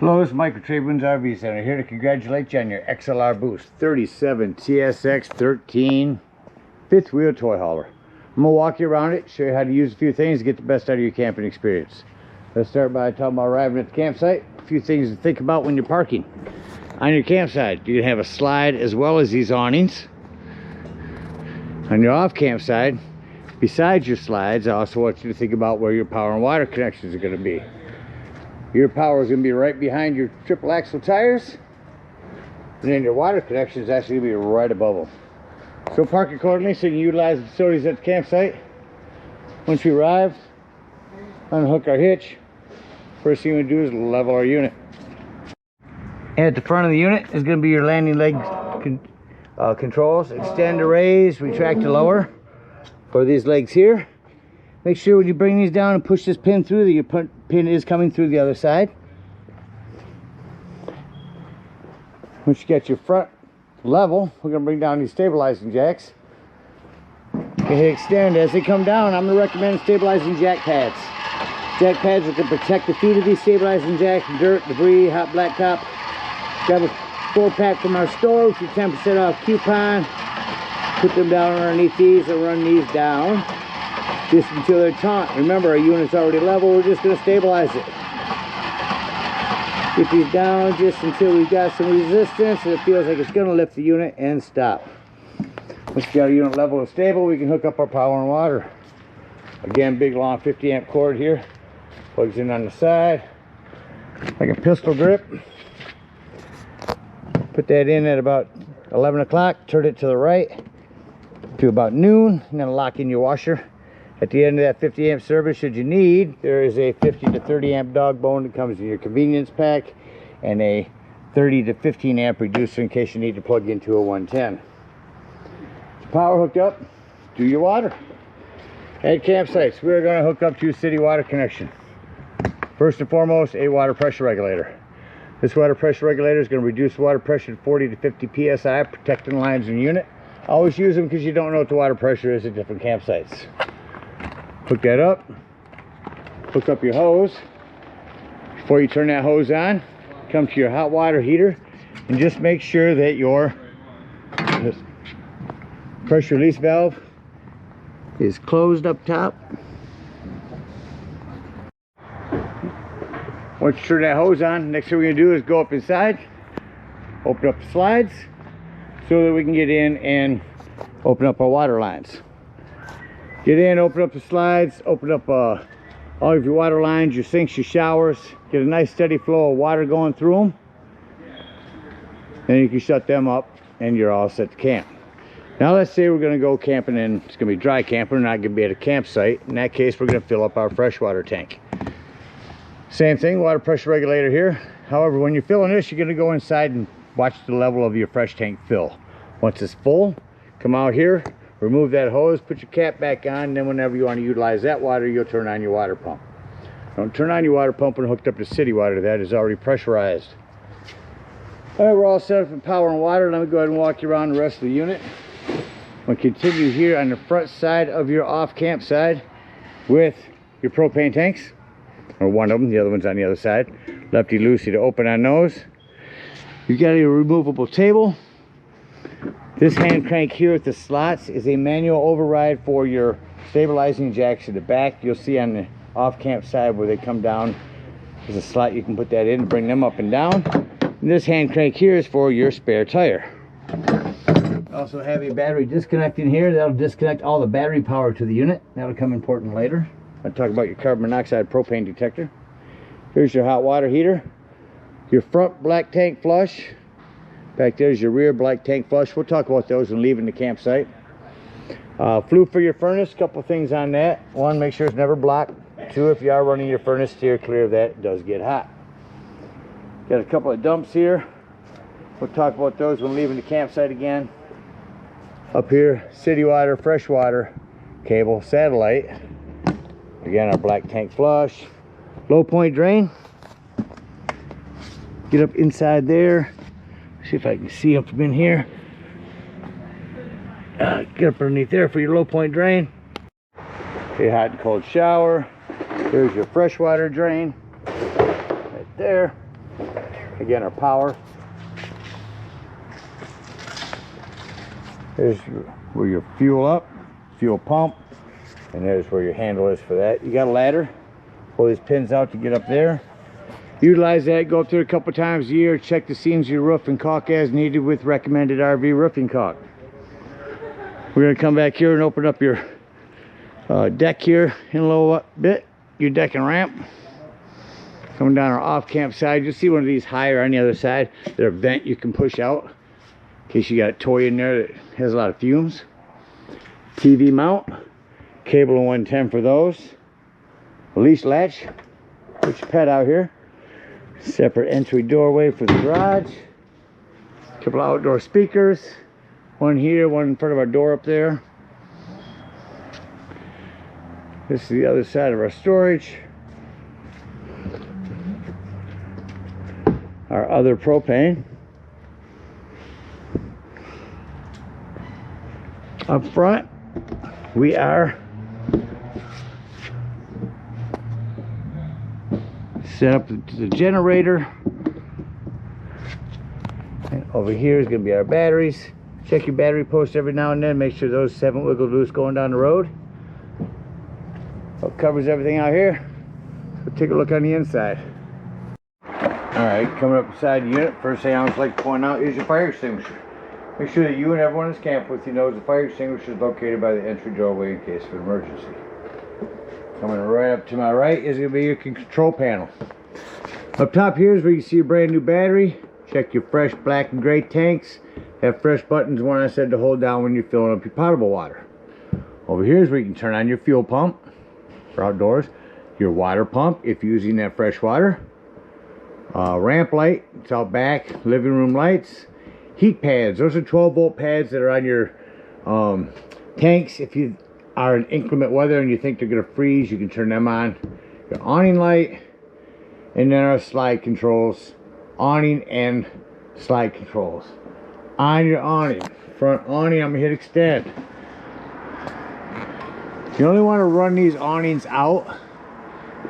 Hello, this is Mike at TradeWinds RV Center, here to congratulate you on your XLR Boost 37TSX13 fifth wheel toy hauler. I'm going to walk you around it, show you how to use a few things to get the best out of your camping experience. Let's start by talking about arriving at the campsite. A few things to think about when you're parking. On your campsite, you can have a slide as well as these awnings. On your off campsite, besides your slides, I also want you to think about where your power and water connections are going to be. Your power is going to be right behind your triple axle tires, and then your water connection is actually going to be right above them. So park accordingly so you can utilize the facilities at the campsite. Once we arrive, unhook our hitch. First thing we do is level our unit. And at the front of the unit is going to be your landing leg controls. Extend to raise, retract to lower for these legs here. Make sure when you bring these down and push this pin through that your pin is coming through the other side. Once you get your front level, we're going to bring down these stabilizing jacks. You hit extend. As they come down, I'm going to recommend stabilizing jack pads. Jack pads are going to protect the feet of these stabilizing jacks from dirt, debris, hot blacktop. Grab a 4-pack from our store with your 10% off coupon. Put them down underneath these and run these down just until they're taut. Remember, our unit's already level. We're just going to stabilize it. Get these down just until we've got some resistance and it feels like it's going to lift the unit, and stop. Once we got our unit level and stable, we can hook up our power and water. Again, big long 50 amp cord here. Plugs in on the side like a pistol grip. Put that in at about 11 o'clock. Turn it to the right to about noon, and then lock in your washer. At the end of that 50 amp service, should you need, there is a 50 to 30 amp dog bone that comes in your convenience pack, and a 30 to 15 amp reducer in case you need to plug into a 110. Power hooked up, do your water. At campsites, we're going to hook up to a city water connection. First and foremost, a water pressure regulator. This water pressure regulator is going to reduce water pressure to 40 to 50 psi, protecting the lines in the unit. Always use them because you don't know what the water pressure is at different campsites. Hook that up. Hook up your hose. Before you turn that hose on, come to your hot water heater and just make sure that your pressure release valve is closed up top. Once you turn that hose on, next thing we're going to do is go up inside, open up the slides so that we can get in and open up our water lines. Get in, open up the slides, open up all of your water lines, your sinks, your showers. Get a nice steady flow of water going through them. And you can shut them up and you're all set to camp. Now let's say we're going to go camping and it's going to be dry camping, we're not going to be at a campsite. In that case, we're going to fill up our freshwater tank. Same thing, water pressure regulator here. However, when you're filling this, you're going to go inside and watch the level of your fresh tank fill. Once it's full, come out here, remove that hose, put your cap back on, and then whenever you want to utilize that water, you'll turn on your water pump. Don't turn on your water pump when hooked up to city water. That is already pressurized. All right, we're all set up for power and water. Let me go ahead and walk you around the rest of the unit. We'll continue here on the front side of your off campsite with your propane tanks, or one of them. The other one's on the other side. Lefty loosey to open on those. You've got a removable table. This hand crank here at the slots is a manual override for your stabilizing jacks in the back. You'll see on the off camp side where they come down, there's a slot you can put that in and bring them up and down. And this hand crank here is for your spare tire. Also have a battery disconnect in here. That'll disconnect all the battery power to the unit. That'll come important later. I'll talk about your carbon monoxide propane detector. Here's your hot water heater. Your front black tank flush. Back there's your rear black tank flush. We'll talk about those when leaving the campsite. Flue for your furnace. Couple things on that. One, make sure it's never blocked. Two, if you are running your furnace, steer clear of that. It does get hot. Got a couple of dumps here. We'll talk about those when leaving the campsite again. Up here, city water, fresh water, cable, satellite. Again, our black tank flush. Low point drain. Get up inside there. See if I can see up from in here. Get up underneath there for your low point drain. Okay, hot and cold shower. There's your freshwater drain right there. Again, our power. There's where your fuel up, fuel pump, and there's where your handle is for that. You got a ladder, pull these pins out to get up there. Utilize that, go up there a couple times a year, check the seams of your roof and caulk as needed with recommended RV roofing caulk. We're gonna come back here and open up your deck here in a little bit, your deck and ramp. Coming down our off-camp side, you'll see one of these higher on the other side. They're a vent you can push out in case you got a toy in there that has a lot of fumes. TV mount, cable and 110 for those. Leash latch, put your pet out here. Separate entry doorway for the garage. Couple outdoor speakers. One here, one in front of our door up there. This is the other side of our storage. Our other propane. Up front, we are set up the generator. And over here is going to be our batteries. Check your battery post every now and then. Make sure those 7 wiggle loose going down the road. That covers everything out here. Let's take a look on the inside. Alright, coming up beside the unit, first thing I always like to point out is your fire extinguisher. Make sure that you and everyone that's camped with you knows the fire extinguisher is located by the entry doorway in case of an emergency. Coming right up to my right is going to be your control panel. Up top here is where you see your brand new battery. Check your fresh black and gray tanks. Have fresh buttons, one I said to hold down when you're filling up your potable water. Over here is where you can turn on your fuel pump for outdoors. Your water pump if you're using that fresh water. Ramp light, it's out back. Living room lights. Heat pads, those are 12-volt pads that are on your tanks. If you are in inclement weather and you think they're going to freeze, you can turn them on. Your awning light, and then our slide controls. Awning and slide controls. On your awning, front awning, I'm going to hit extend. You only want to run these awnings out.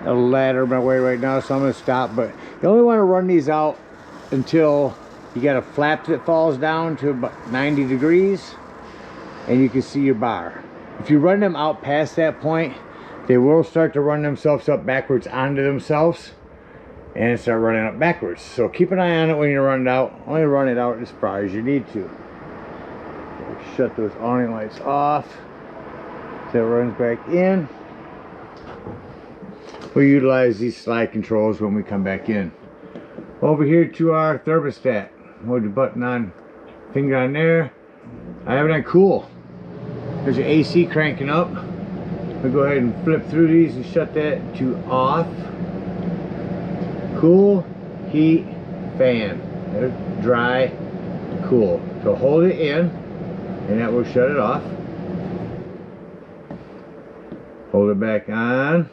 A ladder my way right now, so I'm going to stop, but you only want to run these out until you got a flap that falls down to about 90 degrees and you can see your bar. If you run them out past that point, they will start to run themselves up backwards onto themselves and start running up backwards. So keep an eye on it when you run it out. Only run it out as far as you need to. Shut those awning lights off. So it runs back in. We'll utilize these slide controls when we come back in. Over here to our thermostat. Hold your button on, finger on there. I have it on cool. There's your AC cranking up. We'll go ahead and flip through these and shut that to off. Cool, heat, fan. There's dry, cool. So hold it in and that will shut it off. Hold it back on.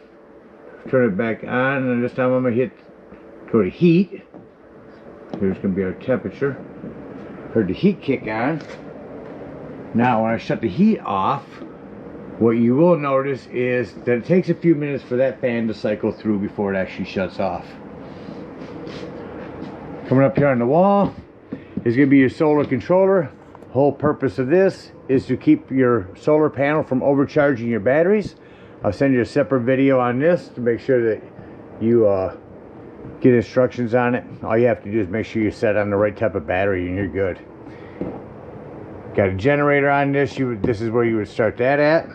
Turn it back on, and this time I'm going to go to heat. Here's going to be our temperature. Heard the heat kick on. Now when I shut the heat off, what you will notice is that it takes a few minutes for that fan to cycle through before it actually shuts off. Coming up here on the wall is going to be your solar controller. The whole purpose of this is to keep your solar panel from overcharging your batteries. I'll send you a separate video on this to make sure that you get instructions on it. All you have to do is make sure you're set on the right type of battery and you're good. Got a generator on this. This is where you would start that at.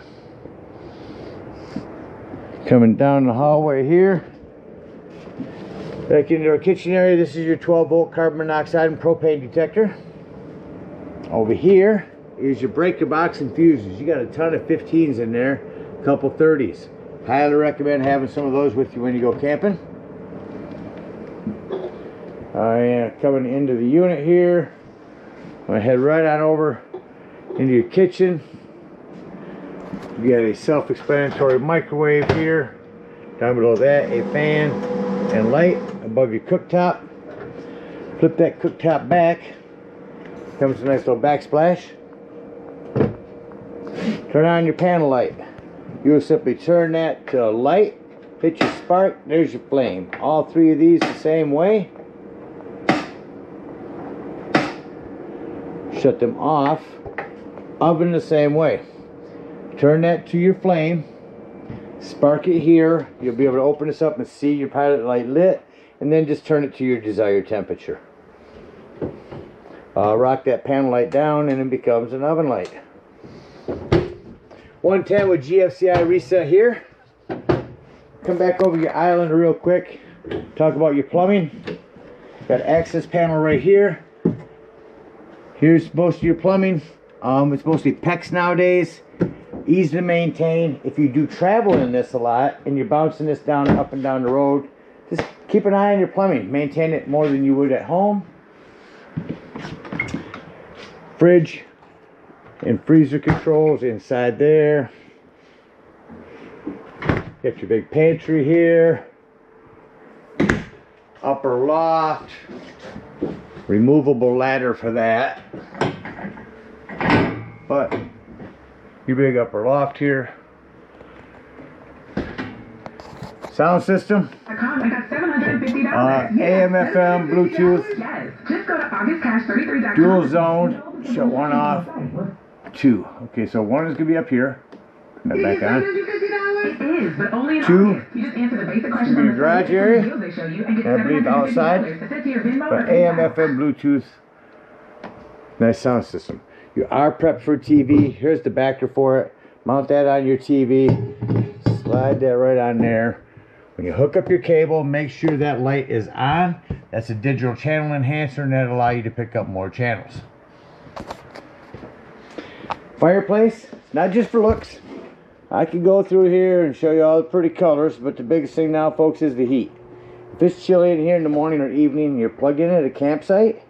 Coming down the hallway here. Back into our kitchen area. This is your 12-volt carbon monoxide and propane detector. Over here is your breaker box and fuses. You got a ton of 15s in there. Couple 30s. Highly recommend having some of those with you when you go camping. Coming into the unit here, I'm going to head right on over into your kitchen. You got a self-explanatory microwave here. Down below that, a fan and light above your cooktop. Flip that cooktop back. Comes a nice little backsplash. Turn on your panel light. You'll simply turn that to light, hit your spark, there's your flame. All three of these the same way. shut them off. Oven the same way. Turn that to your flame. Spark it here. You'll be able to open this up and see your pilot light lit. And then just turn it to your desired temperature. Rock that panel light down and it becomes an oven light. 110 with GFCI reset here. Come back over your island real quick. Talk about your plumbing. Got access panel right here. Here's most of your plumbing. It's mostly PEX nowadays. Easy to maintain. If you do travel in this a lot and you're bouncing this down up and down the road, just keep an eye on your plumbing. Maintain it more than you would at home. Fridge and freezer controls inside there. Got your big pantry here. Upper loft. Removable ladder for that. But your big upper loft here. Sound system. I got $750. AM, FM, Bluetooth. Yes. Just go to augustcash33.com. Dual zone. Shut one off. Two. Okay, so one is gonna be up here. Turn that back on. It is, but only in Two. August. You just answer the basic questions Your garage area. they show you and get I believe outside. But AM, FM, Bluetooth. Nice sound system. You are prepped for TV. Here's the backer for it. Mount that on your TV. Slide that right on there. When you hook up your cable, make sure that light is on. That's a digital channel enhancer and that'll allow you to pick up more channels. Fireplace, not just for looks. I can go through here and show you all the pretty colors, but the biggest thing now, folks, is the heat. If it's chilly in here in the morning or evening and you're plugged in at a campsite,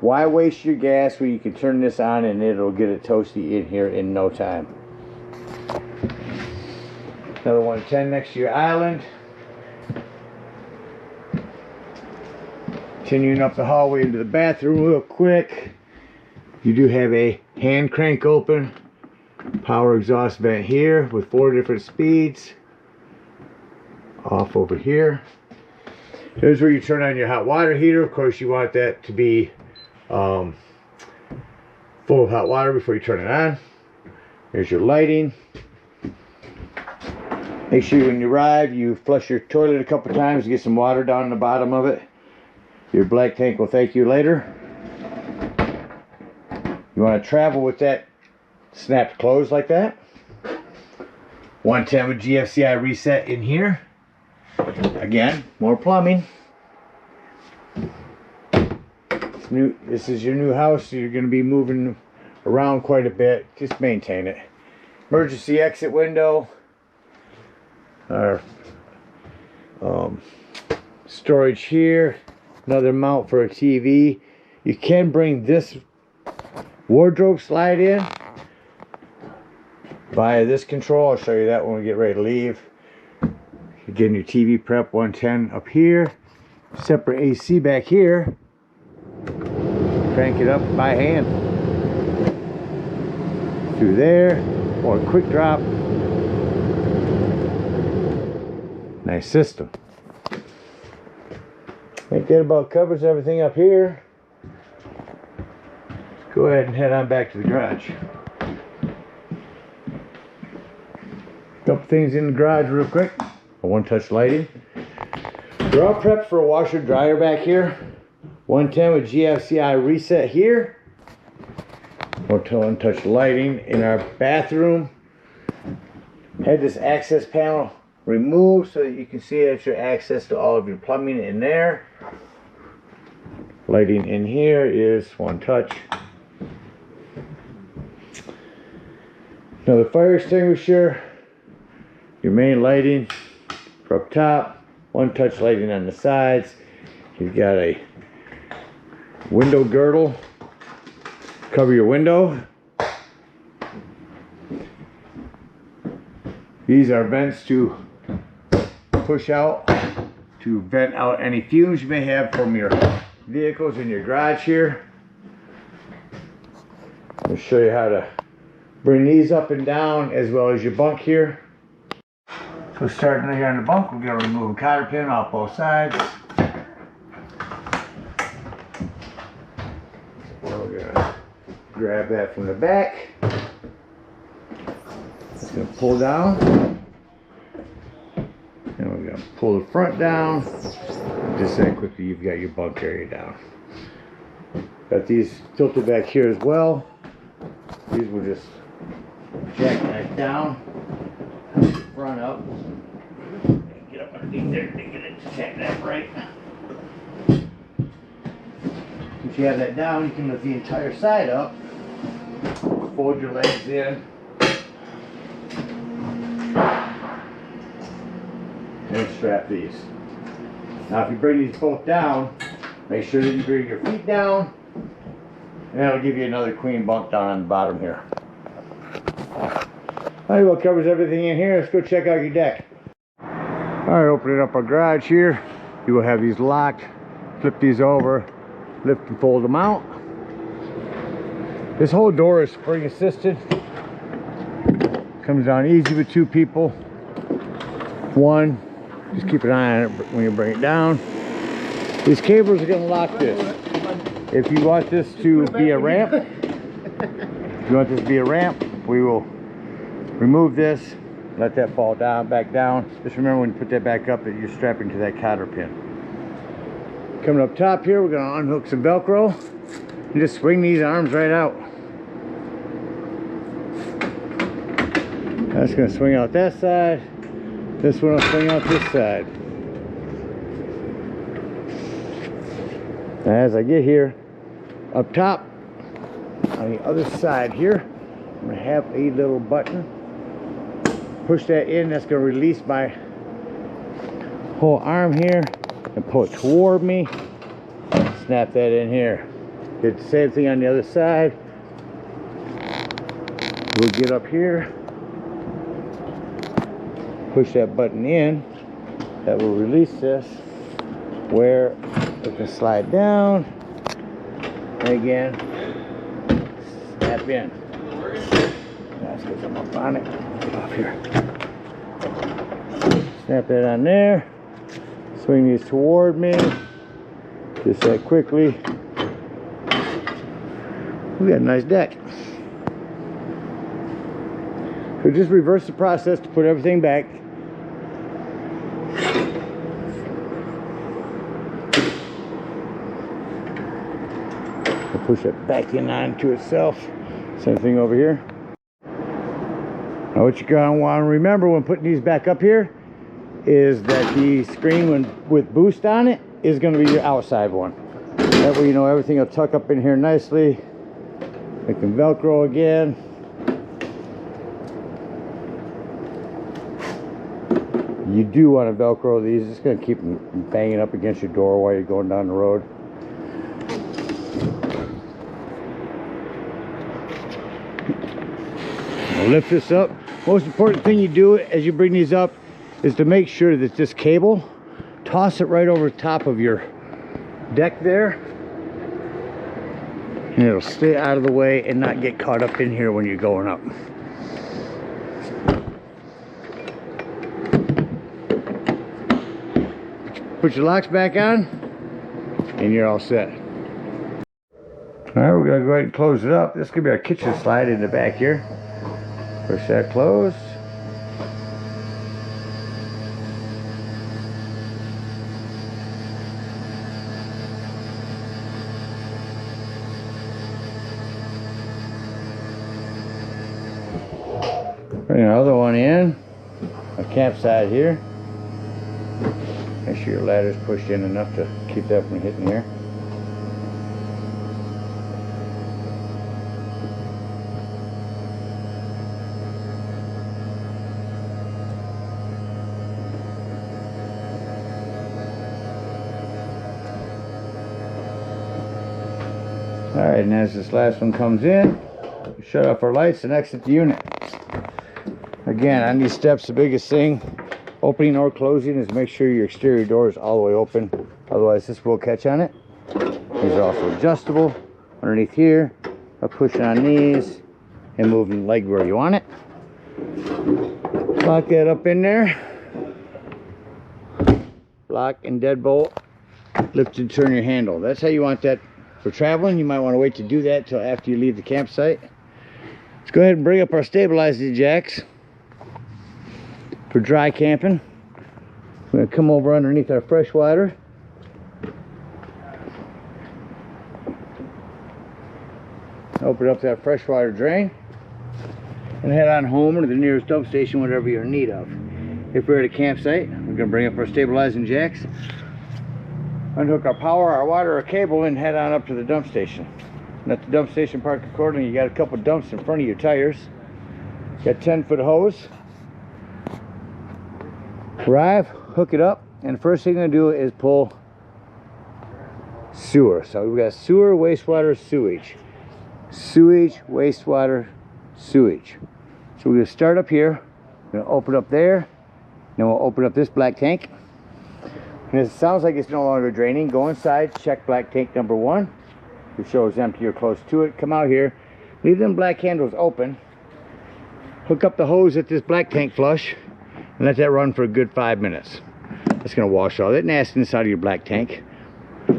why waste your gas when you can turn this on and it'll get it toasty in here in no time. Another 110 next to your island. Continuing up the hallway into the bathroom real quick. You do have a hand crank open power exhaust vent here with 4 different speeds. Off over here. Here's where you turn on your hot water heater. Of course, you want that to be full of hot water before you turn it on. Here's your lighting. Make sure when you arrive you flush your toilet a couple times to get some water down in the bottom of it. Your black tank will thank you later. You want to travel with that snapped closed like that. 110 with GFCI reset in here. Again, more plumbing. This is your new house, so you're going to be moving around quite a bit. Just maintain it. Emergency exit window. Our storage here. Another mount for a TV. You can bring this wardrobe slide in via this control. I'll show you that when we get ready to leave. Again, your TV prep 110 up here. Separate AC back here. Crank it up by hand. Through there. Or a quick drop. Nice system. I think that about covers everything up here. Let's go ahead and head on back to the garage. Couple things in the garage real quick. A one-touch lighting. We're all prepped for a washer dryer back here. 110 with GFCI reset here. One-touch lighting in our bathroom. Had this access panel removed so that you can see that your access to all of your plumbing in there. Lighting in here is one touch. Another fire extinguisher. Your main lighting for up top. One touch lighting on the sides. You've got a window girdle. Cover your window. These are vents to push out to vent out any fumes you may have from your vehicles in your garage here. I'll show you how to bring these up and down as well as your bunk here. So starting here on the bunk, we're going to remove a cotter pin off both sides. We're going to grab that from the back. It's going to pull down. And we're going to pull the front down. Just that quickly, you've got your bunk area down. Got these tilted back here as well. These will just jackknife down, front up, get up underneath there to get it to jackknife right. Once you have that down, you can lift the entire side up, fold your legs in, and strap these. Now if you bring these both down, make sure that you bring your feet down, and that'll give you another queen bunk down on the bottom here. Alright, well, covers everything in here. Let's go check out your deck. Alright, opening up our garage here. You will have these locked. Flip these over, lift and fold them out. This whole door is spring assisted. Comes down easy with 2 people. 1, just keep an eye on it when you bring it down. These cables are going to lock this. If you want this to be a ramp, we will remove this, let that fall down, back down. Just remember when you put that back up that you're strapping to that cotter pin. Coming up top here, we're going to unhook some Velcro and just swing these arms right out. That's going to swing out that side. This one will swing out this side. As I get here, up top, on the other side here, I'm going to have a little button. Push that in, that's going to release my whole arm here and pull it toward me. Snap that in here. Did the same thing on the other side. We'll get up here, push that button in, that will release this, where it can slide down, and again, snap in. That's because I'm up on it. Get off here. Snap that on there. Swing these toward me. Just that quickly. We got a nice deck. So just reverse the process to put everything back. Push it back in onto itself. Same thing over here. Now what you're going to want to remember when putting these back up here is that the screen with Boost on it is going to be your outside one. That way you know everything will tuck up in here nicely. It can Velcro again. You do want to Velcro these. It's going to keep them banging up against your door while you're going down the road. Lift this up. Most important thing you do as you bring these up is to make sure that this cable, toss it right over top of your deck there, and it'll stay out of the way and not get caught up in here when you're going up. Put your locks back on and you're all set. Alright, we're going to go ahead and close it up. This could be our kitchen slide in the back here. Push that closed. Bring another one in. A campsite here. Make sure your ladder's pushed in enough to keep that from hitting here. Alright, and as this last one comes in, we shut off our lights and exit the unit. Again, on these steps, the biggest thing, opening or closing, is make sure your exterior door is all the way open. Otherwise, this will catch on it. These are also adjustable. Underneath here, I'll push on these and move the leg where you want it. Lock that up in there. Lock and deadbolt. Lift and turn your handle. That's how you want that For traveling, you might want to wait to do that till after you leave the campsite. Let's go ahead and bring up our stabilizing jacks. For dry camping, we're going to come over underneath our freshwater. Open up that freshwater drain and head on home or to the nearest dump station, whatever you're in need of. If we're at a campsite, we're going to bring up our stabilizing jacks, unhook our power, our water, our cable, and head on up to the dump station. Let the dump station park accordingly. You got a couple dumps in front of your tires. Got 10-foot hose. Arrive, hook it up, and the first thing I'm going to do is pull sewer. So we've got sewer, wastewater, sewage. Sewage, wastewater, sewage. So we're going to start up here. We're going to open up there. Then we'll open up this black tank. And it sounds like it's no longer draining. Go inside, check black tank number 1. It shows empty or close to it. Come out here. Leave them black handles open. Hook up the hose at this black tank flush. And let that run for a good 5 minutes. That's going to wash all that nastiness out of your black tank.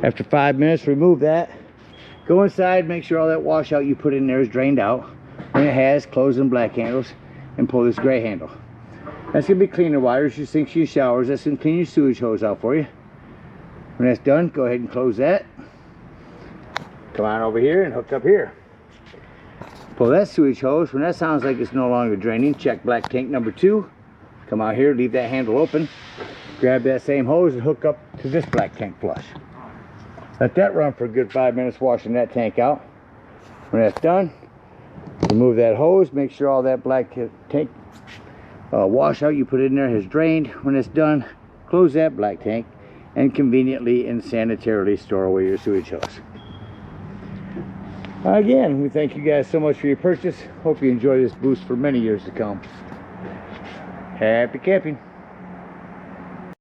After 5 minutes, remove that. Go inside, make sure all that washout you put in there is drained out. When it has, close them black handles and pull this gray handle. That's going to be cleaner water, your sinks, your showers. That's going to clean your sewage hose out for you. When that's done, go ahead and close that. Come on over here and hook up here. Pull that sewage hose. When that sounds like it's no longer draining, check black tank number 2. Come out here, leave that handle open. Grab that same hose and hook up to this black tank flush. Let that run for a good 5 minutes, washing that tank out. When that's done, remove that hose. Make sure all that black tank washout you put in there has drained. When it's done, close that black tank and conveniently and sanitarily store away your sewage hose. Again, we thank you guys so much for your purchase. Hope you enjoy this boost for many years to come. Happy camping.